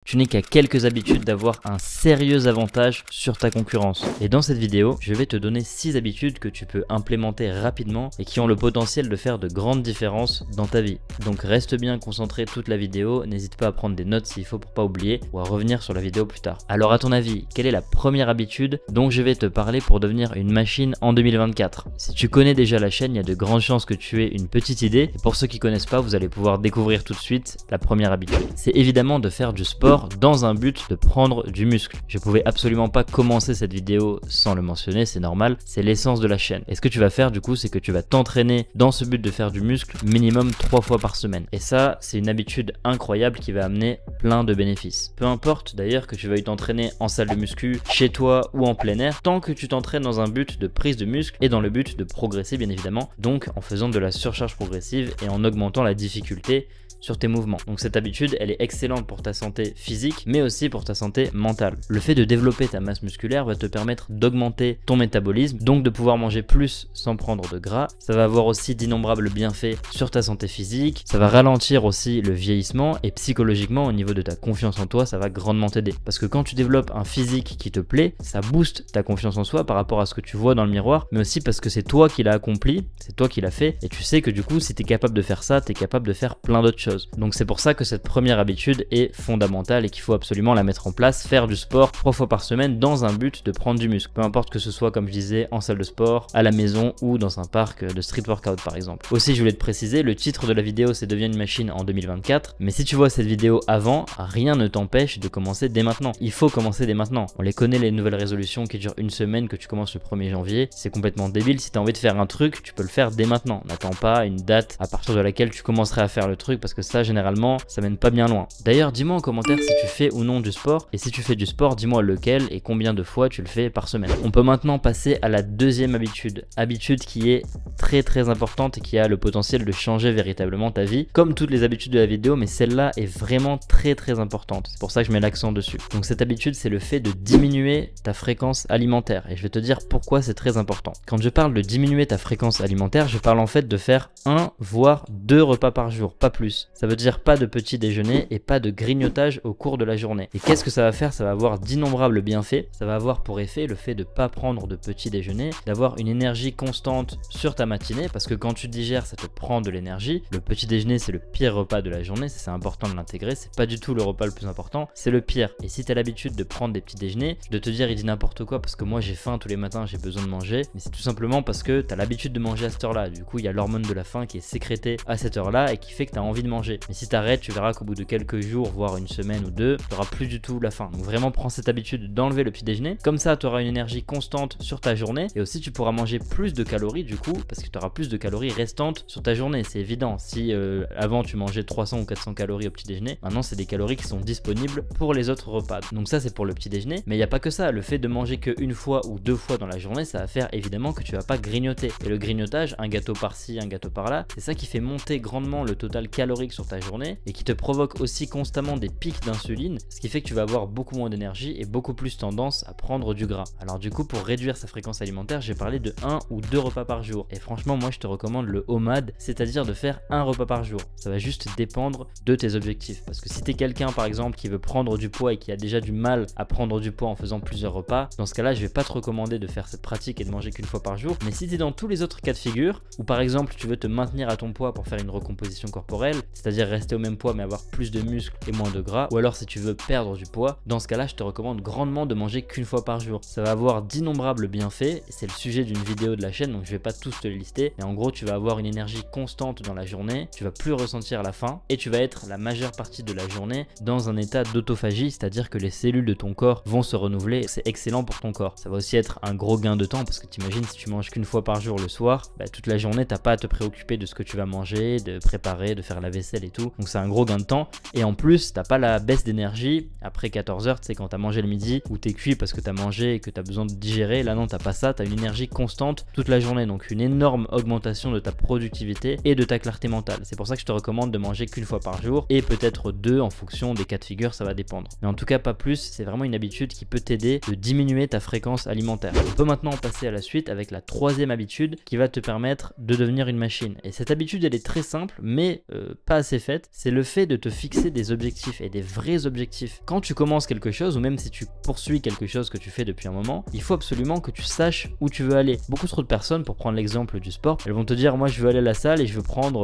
Tu n'es qu'à quelques habitudes d'avoir un sérieux avantage sur ta concurrence. Et dans cette vidéo, je vais te donner 6 habitudes que tu peux implémenter rapidement et qui ont le potentiel de faire de grandes différences dans ta vie. Donc reste bien concentré toute la vidéo, n'hésite pas à prendre des notes s'il faut pour pas oublier ou à revenir sur la vidéo plus tard. Alors à ton avis, quelle est la première habitude dont je vais te parler pour devenir une machine en 2024? Si tu connais déjà la chaîne, il y a de grandes chances que tu aies une petite idée. Et pour ceux qui connaissent pas, vous allez pouvoir découvrir tout de suite la première habitude. C'est évidemment de faire du sport dans un but de prendre du muscle. Je pouvais absolument pas commencer cette vidéo sans le mentionner, c'est normal, c'est l'essence de la chaîne. Et ce que tu vas faire du coup, c'est que tu vas t'entraîner dans ce but de faire du muscle minimum 3 fois par semaine. Et ça, c'est une habitude incroyable qui va amener plein de bénéfices. Peu importe d'ailleurs que tu veuilles t'entraîner en salle de muscu, chez toi ou en plein air, tant que tu t'entraînes dans un but de prise de muscle et dans le but de progresser bien évidemment, donc en faisant de la surcharge progressive et en augmentant la difficulté sur tes mouvements. Donc cette habitude, elle est excellente pour ta santé physique, mais aussi pour ta santé mentale. Le fait de développer ta masse musculaire va te permettre d'augmenter ton métabolisme, donc de pouvoir manger plus sans prendre de gras. Ça va avoir aussi d'innombrables bienfaits sur ta santé physique, ça va ralentir aussi le vieillissement et psychologiquement au niveau de ta confiance en toi, ça va grandement t'aider. Parce que quand tu développes un physique qui te plaît, ça booste ta confiance en soi par rapport à ce que tu vois dans le miroir, mais aussi parce que c'est toi qui l'as accompli, c'est toi qui l'as fait, et tu sais que du coup, si tu es capable de faire ça, tu es capable de faire plein d'autres choses. Donc c'est pour ça que cette première habitude est fondamentale et qu'il faut absolument la mettre en place, faire du sport 3 fois par semaine dans un but de prendre du muscle. Peu importe que ce soit, comme je disais, en salle de sport, à la maison ou dans un parc de street workout par exemple. Aussi, je voulais te préciser, le titre de la vidéo c'est Deviens une machine en 2024, mais si tu vois cette vidéo avant, rien ne t'empêche de commencer dès maintenant. Il faut commencer dès maintenant. On les connaît, les nouvelles résolutions qui durent une semaine, que tu commences le 1er janvier, c'est complètement débile. Si tu as envie de faire un truc, tu peux le faire dès maintenant. N'attends pas une date à partir de laquelle tu commencerais à faire le truc, parce que ça, généralement, ça mène pas bien loin. D'ailleurs, dis-moi en commentaire si tu fais ou non du sport, et si tu fais du sport, dis-moi lequel et combien de fois tu le fais par semaine. On peut maintenant passer à la deuxième habitude qui est très importante et qui a le potentiel de changer véritablement ta vie, comme toutes les habitudes de la vidéo, mais celle-là est vraiment très importante. C'est pour ça que je mets l'accent dessus. Donc cette habitude, c'est le fait de diminuer ta fréquence alimentaire, et je vais te dire pourquoi c'est très important. Quand je parle de diminuer ta fréquence alimentaire, je parle en fait de faire 1 voire 2 repas par jour, pas plus. Ça veut dire pas de petit déjeuner et pas de grignotage au cours de la journée. Et qu'est-ce que ça va faire? Ça va avoir d'innombrables bienfaits. Ça va avoir pour effet le fait de pas prendre de petit déjeuner, d'avoir une énergie constante sur ta matinée, parce que quand tu digères, ça te prend de l'énergie. Le petit déjeuner, c'est le pire repas de la journée, c'est important de l'intégrer. C'est pas du tout le repas le plus important, c'est le pire. Et si tu as l'habitude de prendre des petits déjeuners, de te dire il dit n'importe quoi parce que moi j'ai faim tous les matins, j'ai besoin de manger, mais c'est tout simplement parce que tu as l'habitude de manger à cette heure-là. Du coup, il y a l'hormone de la faim qui est sécrétée à cette heure-là et qui fait que tu as envie de manger. Mais si tu arrêtes, tu verras qu'au bout de quelques jours, voire une semaine ou deux, tu n'auras plus du tout la faim. Donc vraiment, prends cette habitude d'enlever le petit déjeuner. Comme ça, tu auras une énergie constante sur ta journée et aussi tu pourras manger plus de calories du coup, parce que tu auras plus de calories restantes sur ta journée. C'est évident. Si avant tu mangeais 300 ou 400 calories au petit déjeuner, maintenant c'est des calories qui sont disponibles pour les autres repas. Donc ça, c'est pour le petit déjeuner. Mais il n'y a pas que ça. Le fait de manger qu'une fois ou 2 fois dans la journée, ça va faire évidemment que tu vas pas grignoter. Et le grignotage, un gâteau par-ci, un gâteau par-là, c'est ça qui fait monter grandement le total calorique sur ta journée et qui te provoque aussi constamment des pics d'insuline, ce qui fait que tu vas avoir beaucoup moins d'énergie et beaucoup plus tendance à prendre du gras. Alors du coup, pour réduire sa fréquence alimentaire, j'ai parlé de 1 ou 2 repas par jour. Et franchement, moi je te recommande le OMAD, c'est-à-dire de faire 1 repas par jour. Ça va juste dépendre de tes objectifs. Parce que si tu es quelqu'un par exemple qui veut prendre du poids et qui a déjà du mal à prendre du poids en faisant plusieurs repas, dans ce cas-là, je vais pas te recommander de faire cette pratique et de manger qu'une fois par jour. Mais si tu es dans tous les autres cas de figure, ou par exemple tu veux te maintenir à ton poids pour faire une recomposition corporelle, c'est-à-dire rester au même poids mais avoir plus de muscles et moins de gras, ou alors si tu veux perdre du poids, dans ce cas-là, je te recommande grandement de manger qu'une fois par jour. Ça va avoir d'innombrables bienfaits, c'est le sujet d'une vidéo de la chaîne, donc je vais pas tous te les lister, mais en gros, tu vas avoir une énergie constante dans la journée, tu vas plus ressentir la faim, et tu vas être la majeure partie de la journée dans un état d'autophagie, c'est-à-dire que les cellules de ton corps vont se renouveler, c'est excellent pour ton corps. Ça va aussi être un gros gain de temps, parce que t'imagines si tu manges qu'une fois par jour le soir, toute la journée, t'as pas à te préoccuper de ce que tu vas manger, de préparer, de faire la vaisselle et tout, donc c'est un gros gain de temps, et en plus, t'as pas la baisse d'énergie après 14 heures, tu sais, quand t'as mangé le midi ou t'es cuit parce que t'as mangé et que t'as besoin de digérer. Là non, t'as pas ça, t'as une énergie constante toute la journée, donc une énorme augmentation de ta productivité et de ta clarté mentale. C'est pour ça que je te recommande de manger qu'une fois par jour et peut-être 2 en fonction des cas de figure, ça va dépendre. Mais en tout cas pas plus, c'est vraiment une habitude qui peut t'aider de diminuer ta fréquence alimentaire. On peut maintenant passer à la suite avec la troisième habitude qui va te permettre de devenir une machine. Et cette habitude elle est très simple mais pas assez faite, c'est le fait de te fixer des objectifs et des vrais objectifs. Quand tu commences quelque chose ou même si tu poursuis quelque chose que tu fais depuis un moment, il faut absolument que tu saches où tu veux aller. Beaucoup trop de personnes, pour prendre l'exemple du sport, elles vont te dire moi je veux aller à la salle et je veux prendre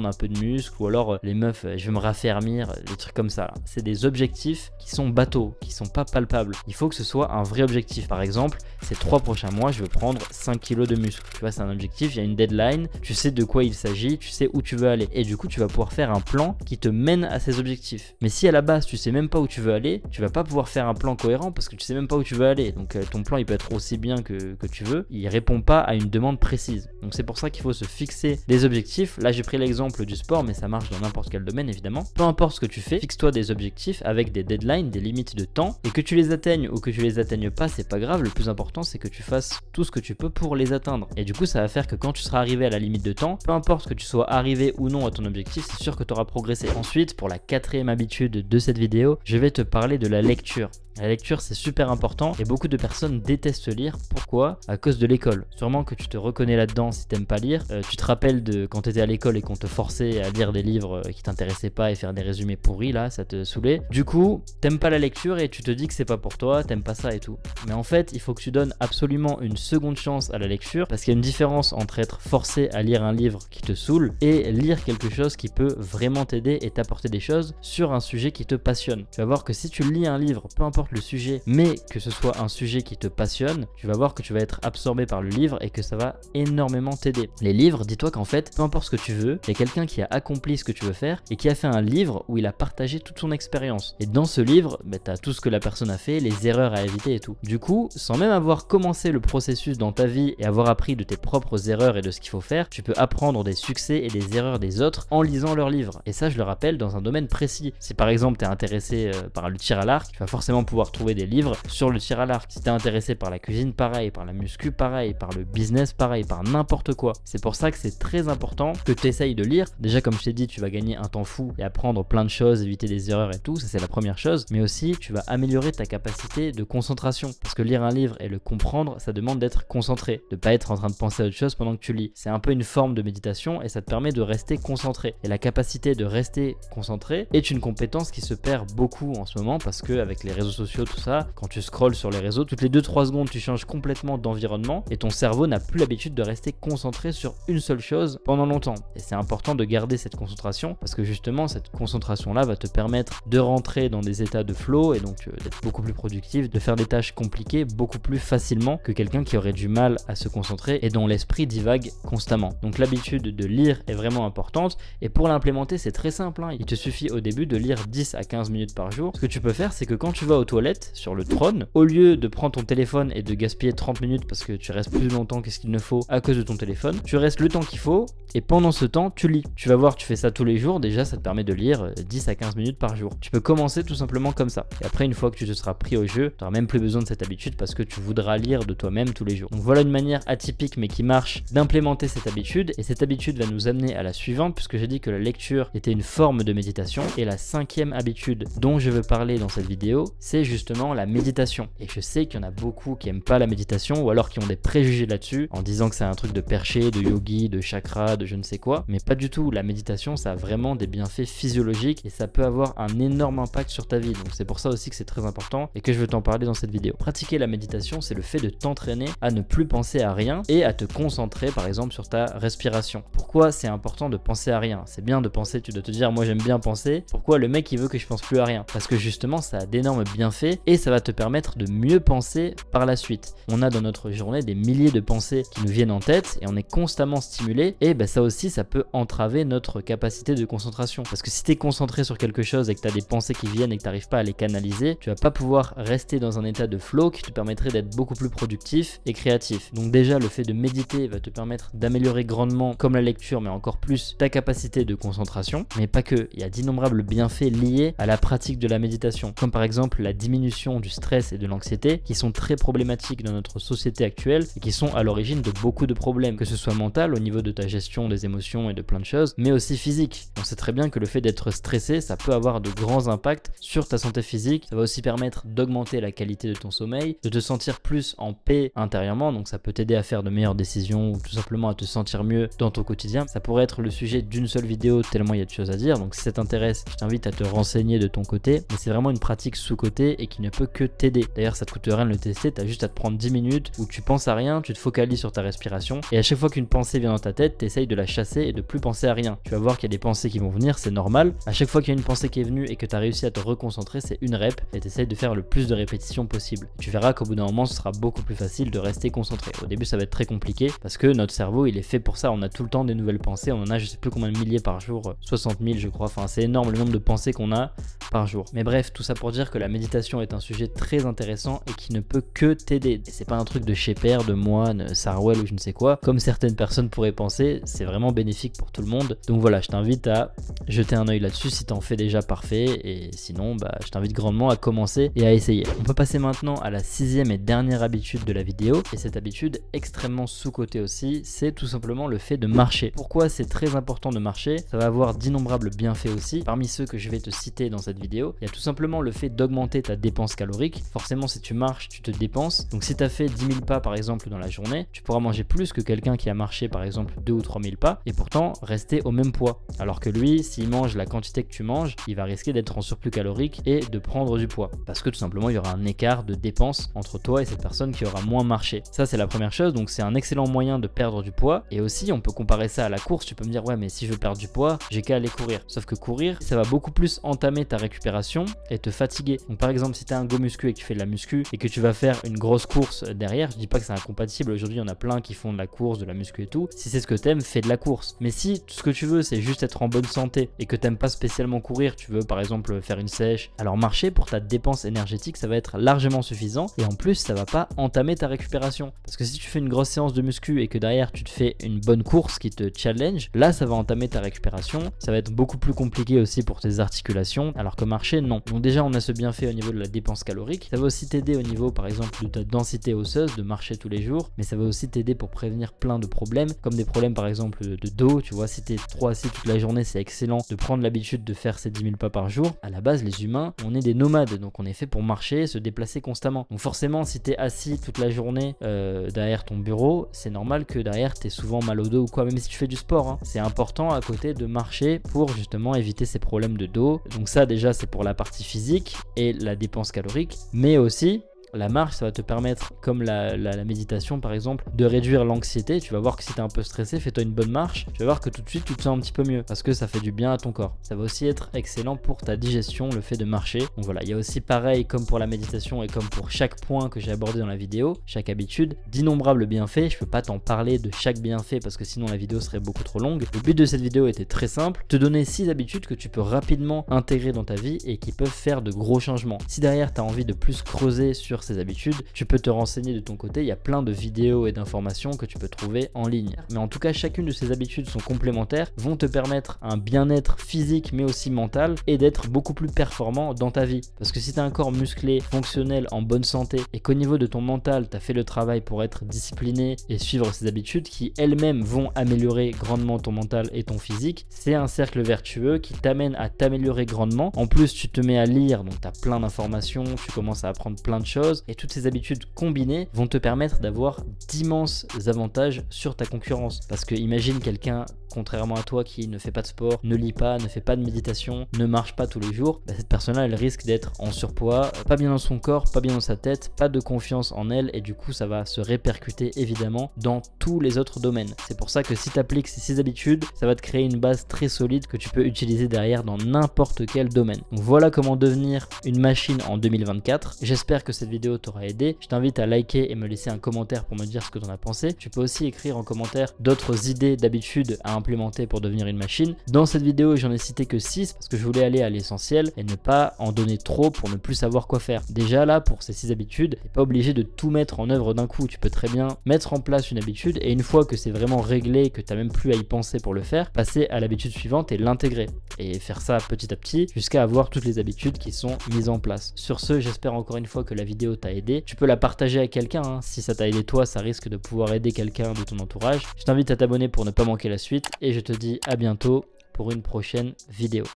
un peu de muscle, ou alors les meufs je veux me raffermir, des trucs comme ça. C'est des objectifs qui sont bateaux, qui sont pas palpables. Il faut que ce soit un vrai objectif. Par exemple, ces 3 prochains mois je veux prendre 5 kilos de muscle. Tu vois, c'est un objectif, il y a une deadline, tu sais de quoi il s'agit, tu sais où tu veux aller et du coup tu vas pouvoir faire un plan qui te mène à ces objectifs. Mais si à la base tu sais même pas où tu veux aller, tu vas pas pouvoir faire un plan cohérent parce que tu sais même pas où tu veux aller. Donc ton plan il peut être aussi bien que tu veux, il répond pas à une demande précise. Donc c'est pour ça qu'il faut se fixer des objectifs. Là j'ai pris l'exemple du sport mais ça marche dans n'importe quel domaine évidemment. Peu importe ce que tu fais, fixe-toi des objectifs avec des deadlines, des limites de temps, et que tu les atteignes ou que tu les atteignes pas, c'est pas grave. Le plus important c'est que tu fasses tout ce que tu peux pour les atteindre. Et du coup ça va faire que quand tu seras arrivé à la limite de temps, peu importe que tu sois arrivé ou non à ton objectif, c'est sûr que tu auras progressé. Ensuite, pour la 4e habitude de cette vidéo, je vais te parler de la lecture. La lecture c'est super important et beaucoup de personnes détestent lire. Pourquoi? À cause de l'école. Sûrement que tu te reconnais là-dedans si t'aimes pas lire. Tu te rappelles de quand t'étais à l'école et qu'on te forçait à lire des livres qui t'intéressaient pas et faire des résumés pourris, là ça te saoulait. Du coup t'aimes pas la lecture et tu te dis que c'est pas pour toi, t'aimes pas ça et tout. Mais en fait il faut que tu donnes absolument une seconde chance à la lecture, parce qu'il y a une différence entre être forcé à lire un livre qui te saoule et lire quelque chose qui peut vraiment t'aider et t'apporter des choses sur un sujet qui te passionne. Tu vas voir que si tu lis un livre, peu importe le sujet, mais que ce soit un sujet qui te passionne, tu vas voir que tu vas être absorbé par le livre et que ça va énormément t'aider. Les livres, dis-toi qu'en fait, peu importe ce que tu veux, il y a quelqu'un qui a accompli ce que tu veux faire et qui a fait un livre où il a partagé toute son expérience. Et dans ce livre, tu as tout ce que la personne a fait, les erreurs à éviter et tout. Du coup, sans même avoir commencé le processus dans ta vie et avoir appris de tes propres erreurs et de ce qu'il faut faire, tu peux apprendre des succès et des erreurs des autres en lisant leurs livres. Et ça, je le rappelle, dans un domaine précis. Si par exemple, tu es intéressé par le tir à l'arc, tu vas forcément pouvoir trouver des livres sur le tir à l'arc. Si tu es intéressé par la cuisine, pareil, par la muscu, pareil, par le business, pareil, par n'importe quoi. C'est pour ça que c'est très important que tu essayes de lire. Déjà, comme je t'ai dit, tu vas gagner un temps fou et apprendre plein de choses, éviter des erreurs et tout, ça c'est la première chose. Mais aussi, tu vas améliorer ta capacité de concentration. Parce que lire un livre et le comprendre, ça demande d'être concentré, de pas être en train de penser à autre chose pendant que tu lis. C'est un peu une forme de méditation et ça te permet de rester concentré. Et la capacité de rester concentré est une compétence qui se perd beaucoup en ce moment parce que avec les réseaux sociaux, tout ça, quand tu scrolles sur les réseaux, toutes les 2-3 secondes, tu changes complètement d'environnement et ton cerveau n'a plus l'habitude de rester concentré sur une seule chose pendant longtemps. Et c'est important de garder cette concentration parce que justement, cette concentration-là va te permettre de rentrer dans des états de flow et donc d'être beaucoup plus productif, de faire des tâches compliquées beaucoup plus facilement que quelqu'un qui aurait du mal à se concentrer et dont l'esprit divague constamment. Donc l'habitude de lire est vraiment importante et pour l'implémenter, c'est très simple, hein. Il te suffit au début de lire 10 à 15 minutes par jour. Ce que tu peux faire, c'est que quand tu vas aux toilettes, sur le trône, au lieu de prendre ton téléphone et de gaspiller 30 minutes parce que tu restes plus longtemps que ce qu'il ne faut à cause de ton téléphone, tu restes le temps qu'il faut et pendant ce temps, tu lis. Tu vas voir, tu fais ça tous les jours, déjà ça te permet de lire 10 à 15 minutes par jour. Tu peux commencer tout simplement comme ça. Et après, une fois que tu te seras pris au jeu, tu n'auras même plus besoin de cette habitude parce que tu voudras lire de toi-même tous les jours. Donc voilà une manière atypique mais qui marche d'implémenter cette habitude et cette habitude va nous amener à la suivante puisque j'ai dit que la lecture était une forme de méditation et la 5e habitude dont je veux parler dans cette vidéo, c'est justement la méditation. Et je sais qu'il y en a beaucoup qui aiment pas la méditation ou alors qui ont des préjugés là-dessus en disant que c'est un truc de perché, de yogi, de chakra, de je ne sais quoi, mais pas du tout. La méditation, ça a vraiment des bienfaits physiologiques et ça peut avoir un énorme impact sur ta vie. Donc c'est pour ça aussi que c'est très important et que je veux t'en parler dans cette vidéo. Pratiquer la méditation, c'est le fait de t'entraîner à ne plus penser à rien et à te concentrer par exemple sur ta respiration. Pourquoi c'est important de penser à rien? C'est bien de penser, tu dois te dire moi j'aime bien penser. Pourquoi le mec il veut que je pense plus à rien? Parce que justement ça a d'énormes bienfaits et ça va te permettre de mieux penser par la suite. On a dans notre journée des milliers de pensées qui nous viennent en tête et on est constamment stimulé et ça aussi ça peut entraver notre capacité de concentration. Parce que si tu es concentré sur quelque chose et que tu as des pensées qui viennent et que tu n'arrives pas à les canaliser, tu vas pas pouvoir rester dans un état de flow qui te permettrait d'être beaucoup plus productif et créatif. Donc déjà le fait de méditer va te permettre d'améliorer grandement, comme la lecture mais encore plus, ta capacité de concentration. Mais pas que, il y a d'innombrables bienfaits liés à la pratique de la méditation, comme par exemple la diminution du stress et de l'anxiété qui sont très problématiques dans notre société actuelle et qui sont à l'origine de beaucoup de problèmes, que ce soit mental au niveau de ta gestion des émotions et de plein de choses, mais aussi physique. On sait très bien que le fait d'être stressé, ça peut avoir de grands impacts sur ta santé physique. Ça va aussi permettre d'augmenter la qualité de ton sommeil, de te sentir plus en paix intérieurement, donc ça peut t'aider à faire de meilleures décisions ou tout simplement à te sentir mieux dans ton quotidien. Ça pourrait être le sujet d'une seule vidéo tellement il y a de choses à dire, donc si ça t'intéresse, je t'invite à te renseigner de ton côté, mais c'est vraiment une pratique sous-côté et qui ne peut que t'aider. D'ailleurs, ça te coûte rien de le tester, t'as juste à te prendre 10 minutes où tu penses à rien, tu te focalises sur ta respiration et à chaque fois qu'une pensée vient dans ta tête, t'essayes de la chasser et de plus penser à rien. Tu vas voir qu'il y a des pensées qui vont venir, c'est normal. À chaque fois qu'il y a une pensée qui est venue et que tu as réussi à te reconcentrer, c'est une rep et t'essayes de faire le plus de répétitions possible. Tu verras qu'au bout d'un moment, ce sera beaucoup plus facile de rester concentré. Au début, ça va être très compliqué parce que notre cerveau, il est fait pour ça. On a tout le temps des nouvelles pensées. On en a je sais plus combien de milliers par jour, 60 000 je crois. Enfin, c'est énorme le nombre de pensées qu'on a par jour. Mais bref, tout ça pour dire que la méditation est un sujet très intéressant et qui ne peut que t'aider. Et c'est pas un truc de chez père, de moine, Sarwell ou je ne sais quoi, comme certaines personnes pourraient penser. C'est vraiment bénéfique pour tout le monde. Donc voilà, je t'invite à jeter un œil là-dessus si t'en fais déjà, parfait, et sinon je t'invite grandement à commencer et à essayer. On peut passer maintenant à la 6e et dernière habitude de la vidéo, et cette habitude extrêmement sous-cotée aussi, c'est tout simplement le fait de marcher. Pourquoi c'est très important de marcher? Ça va avoir d'innombrables bienfaits aussi. Parmi ceux que je vais te citer dans cette vidéo, il y a tout simplement le fait d'augmenter ta dépense calorique. Forcément, si tu marches, tu te dépenses. Donc si tu as fait 10 000 pas par exemple dans la journée, tu pourras manger plus que quelqu'un qui a marché par exemple 2 ou 3 000 pas et pourtant rester au même poids. Alors que lui, s'il mange la quantité que tu manges, il va risquer d'être en surplus calorique et de prendre du poids. Parce que tout simplement, il y aura un écart de dépenses entre toi et cette personne qui aura moins marché. Ça, c'est la première chose. Donc c'est un excellent moyen de perdre du poids. Et aussi, on peut comparer ça à la course. Tu peux me dire, ouais, mais si je veux perdre du poids, j'ai qu'à aller courir. Sauf que courir, ça va beaucoup plus entamer ta récupération et te fatiguer. Donc par exemple, si tu as un go muscu et que tu fais de la muscu et que tu vas faire une grosse course derrière, je dis pas que c'est incompatible. Aujourd'hui, il y en a plein qui font de la course, de la muscu et tout. Si c'est ce que t'aimes, fais de la course. Mais si tout ce que tu veux, c'est juste être en bonne santé et que t'aimes pas spécialement courir, tu veux par exemple faire une sèche, alors marcher pour ta dépense énergétique, ça va être largement suffisant et en plus, ça va pas entamer ta récupération. Parce que si tu fais une grosse séance de muscu et que derrière tu te fais une bonne course qui te challenge, là ça va entamer ta récupération, ça va être beaucoup plus compliqué aussi pour tes articulations, alors que marcher, non. Donc déjà, on a ce bienfait au niveau de la dépense calorique. Ça va aussi t'aider au niveau par exemple de ta densité osseuse, de marcher tous les jours, mais ça va aussi t'aider pour prévenir plein de problèmes, comme des problèmes par exemple de dos. Tu vois, si t'es trop assis toute la journée, c'est excellent de prendre l'habitude de faire ces 10 000 pas par jour. À la base, les humains, on est des nomades, donc on est fait pour marcher, se déplacer constamment. Donc forcément, si t'es assis toute la journée derrière ton bureau, c'est normal que derrière t'aies souvent mal au dos ou quoi, même si tu fais du sport, hein. C'est important à côté de marcher pour justement éviter ces problèmes de dos. Donc ça déjà, c'est pour la partie physique et la dépense calorique, mais aussi la marche, ça va te permettre, comme la méditation par exemple, de réduire l'anxiété. Tu vas voir que si tu es un peu stressé, fais-toi une bonne marche. Tu vas voir que tout de suite tu te sens un petit peu mieux parce que ça fait du bien à ton corps. Ça va aussi être excellent pour ta digestion, le fait de marcher. Donc voilà, il y a aussi pareil comme pour la méditation et comme pour chaque point que j'ai abordé dans la vidéo, chaque habitude, d'innombrables bienfaits. Je peux pas t'en parler de chaque bienfait parce que sinon la vidéo serait beaucoup trop longue. Le but de cette vidéo était très simple, te donner 6 habitudes que tu peux rapidement intégrer dans ta vie et qui peuvent faire de gros changements. Si derrière tu as envie de plus creuser sur ces habitudes, tu peux te renseigner de ton côté. Il y a plein de vidéos et d'informations que tu peux trouver en ligne. Mais en tout cas, chacune de ces habitudes sont complémentaires, vont te permettre un bien-être physique mais aussi mental et d'être beaucoup plus performant dans ta vie. Parce que si tu as un corps musclé, fonctionnel, en bonne santé et qu'au niveau de ton mental, tu as fait le travail pour être discipliné et suivre ces habitudes qui elles-mêmes vont améliorer grandement ton mental et ton physique, c'est un cercle vertueux qui t'amène à t'améliorer grandement. En plus, tu te mets à lire, donc tu as plein d'informations, tu commences à apprendre plein de choses et toutes ces habitudes combinées vont te permettre d'avoir d'immenses avantages sur ta concurrence. Parce que imagine quelqu'un, contrairement à toi, qui ne fait pas de sport, ne lit pas, ne fait pas de méditation, ne marche pas tous les jours, cette personne-là, elle risque d'être en surpoids, pas bien dans son corps, pas bien dans sa tête, pas de confiance en elle et du coup ça va se répercuter évidemment dans tous les autres domaines. C'est pour ça que si tu appliques ces 6 habitudes, ça va te créer une base très solide que tu peux utiliser derrière dans n'importe quel domaine. Donc voilà comment devenir une machine en 2024. J'espère que cette vidéo vidéo t'aura aidé. Je t'invite à liker et me laisser un commentaire pour me dire ce que t'en as pensé. Tu peux aussi écrire en commentaire d'autres idées d'habitude à implémenter pour devenir une machine. Dans cette vidéo, j'en ai cité que 6 parce que je voulais aller à l'essentiel et ne pas en donner trop pour ne plus savoir quoi faire. Déjà là, pour ces 6 habitudes, t'es pas obligé de tout mettre en œuvre d'un coup. Tu peux très bien mettre en place une habitude et une fois que c'est vraiment réglé, que t'as même plus à y penser pour le faire, passer à l'habitude suivante et l'intégrer. Et faire ça petit à petit jusqu'à avoir toutes les habitudes qui sont mises en place. Sur ce, j'espère encore une fois que la vidéo t'a aidé. Tu peux la partager à quelqu'un, hein. Si ça t'a aidé toi, ça risque de pouvoir aider quelqu'un de ton entourage. Je t'invite à t'abonner pour ne pas manquer la suite et je te dis à bientôt pour une prochaine vidéo.